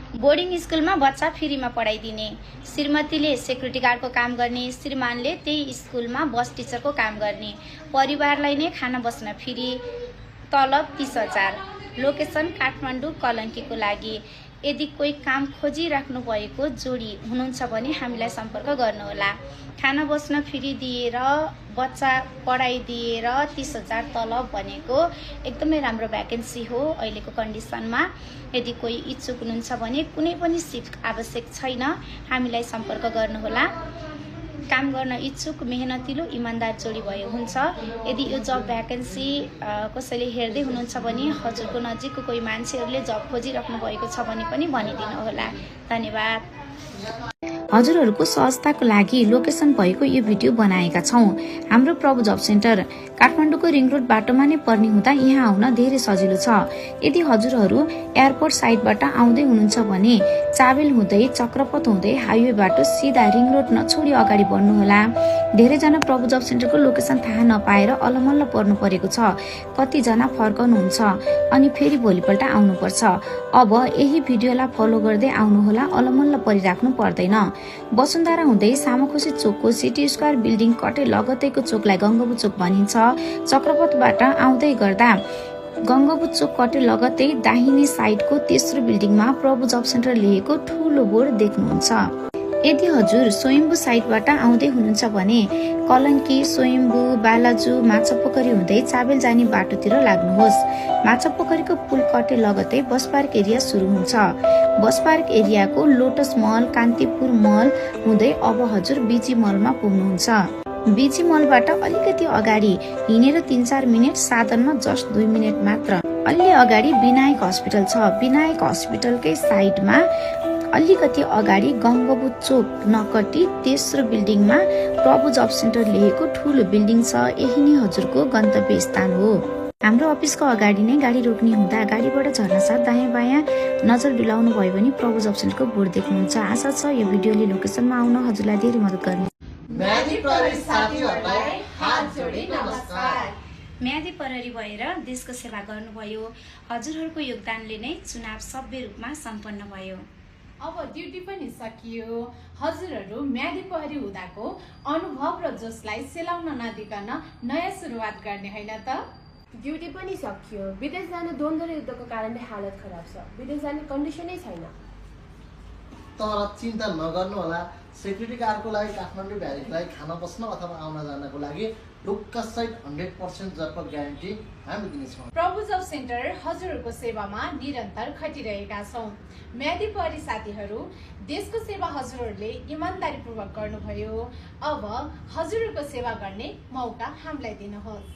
Boarding स्कुलमा बच्चा फ्रीमा पढाइदिने, श्रीमतीले सेक्युरिटी गार्डको काम गर्ने, श्रीमानले त्यही स्कुलमा बस टिचरको काम गर्ने, परिवारलाई नै खाना बस्न फ्री, तलब 30,000, लोकेसन काठमाडौँ कलङ्कीको लागि। यदि कोही काम खोजिराख्नु भएको जोडी हुनुहुन्छ भने हामीलाई सम्पर्क गर्नुहोला। खाना बस्न फ्री दिएर बच्चा पढाइदिएर 30,000 तलब भनेको एकदमै राम्रो भ्याकेन्सी हो अहिलेको कन्डिसनमा। यदि कोही इच्छुक हुनुहुन्छ भने कुनै पनि सिट आवश्यक छैन, हामीलाई सम्पर्क गर्नुहोला। काम गर्न इच्छुक मेहनतिलो इमान्दार जोडी भयो हुन्छ। यदि यो जब भ्याकेन्सी कसैले हेर्दै हुनुहुन्छ भने हजुरको नजिकको कोही मान्छेहरूले जब खोजिराख्नु भएको छ भने पनि भनिदिनु होला। धन्यवाद। हजुरहरूको सहजताको लागि लोकेसन भएको यो भिडियो बनाएका छौँ। हाम्रो प्रभु जब सेन्टर काठमाडौँको रिङ रोड बाटोमा नै पर्ने हुँदा यहाँ आउन धेरै सजिलो छ। यदि हजुरहरू एयरपोर्ट साइडबाट आउँदै हुनुहुन्छ भने चाबेल हुँदै चक्रपथ हुँदै हाइवे बाटो सिधा रिङ रोड नछोडी अगाडि बढ्नुहोला। धेरैजना प्रभु जब सेन्टरको लोकेसन थाहा नपाएर अलमल्ल पर्नु परेको छ। कतिजना फर्कनुहुन्छ अनि फेरि भोलिपल्ट आउनुपर्छ। अब यही भिडियोलाई फलो गर्दै आउनुहोला, अलमल्ल परिराख्नु पर्दैन। वसुन्धरा हुँदै सामाखुसी चोकको सिटी स्क्वायर बिल्डिङ कटे लगतैको चोकलाई गङ्गबु चोक भनिन्छ। चक्रपथबाट आउँदै गर्दा गङ्गबु चोक कटे लगतै दाहिने साइडको तेस्रो बिल्डिङमा प्रभु जब सेन्टर लेखेको ठुलो बोर्ड देख्नुहुन्छ। यदि हजुर स्वयम्भू साइडबाट आउँदै हुनुहुन्छ भने कलङ्की, स्वयम्भू, बालाजु, माछापोखरी हुँदै चाबेल जाने बाटोतिर लाग्नुहोस्। माछापोखरीको पुल कटे लगतै बस पार्क एरिया सुरु हुन्छ। बस पार्क एरियाको लोटस मल, कान्तिपुर मल हुँदै अब हजुर बिजी मलमा पुग्नुहुन्छ। बिजी मलबाट अलिकति अगाडि हिँडेर 3-4 मिनट, साधनमा जस्ट 2 मिनट मात्र। अलि अगाडि विनायक हस्पिटल छ। विनायक हस्पिटलकै साइडमा अलिकति अगाडि गङ्गबु चोक नकटी तेस्रो बिल्डिङमा प्रभु जब सेन्टर लेखेको ठुलो बिल्डिङ छ। यही नै हजुरको गन्तव्य स्थान हो। हाम्रो अफिसको अगाडि नै गाडी रोक्ने हुँदा गाडीबाट झर्न साथ दायाँ बायाँ नजर डुलाउनु भयो भने प्रभु जब सेन्टरको बोर्ड देख्नुहुन्छ। आशा छ यो भिडियोले लोकेसनमा आउन हजुरलाई धेरै मद्दत गर्ने। म्यादी प्रहरी साथीहरूलाई हात जोडी नमस्कार। म्यादी प्रहरी भएर देशको सेवा गर्नुभयो। हजुरहरूको योगदानले नै चुनाव सभ्य रूपमा सम्पन्न भयो। अब ड्युटी पनि सकियो। हजुरहरू म्यादी प्रहरी हुँदाको अनुभव र जोसलाई सेलाउन नदिकन नयाँ सुरुवात गर्ने होइन त? ड्युटी पनि सकियो। विदेश जाने द्वन्द्व र युद्धको कारणले हालत खराब छ। विदेश जाने कन्डिसनै छैन। तर चिन्ता नगर्नुहोला, सेक्युरिटी गार्डको लागि काठमाडौँ भ्यालीलाई खाना बस्न अथवा आउन जानको लागि ढुक्क सहित 100% जबको ग्यारेन्टी हामी दिनेछौँ। प्रभु जब सेन्टर हजुरहरूको सेवामा निरन्तर खटिरहेका छौँ। म्यादी प्रहरी साथीहरू, देशको सेवा हजुरहरूले इमान्दारीपूर्वक गर्नुभयो। अब हजुरहरूको सेवा गर्ने मौका हामीलाई दिनुहोस्।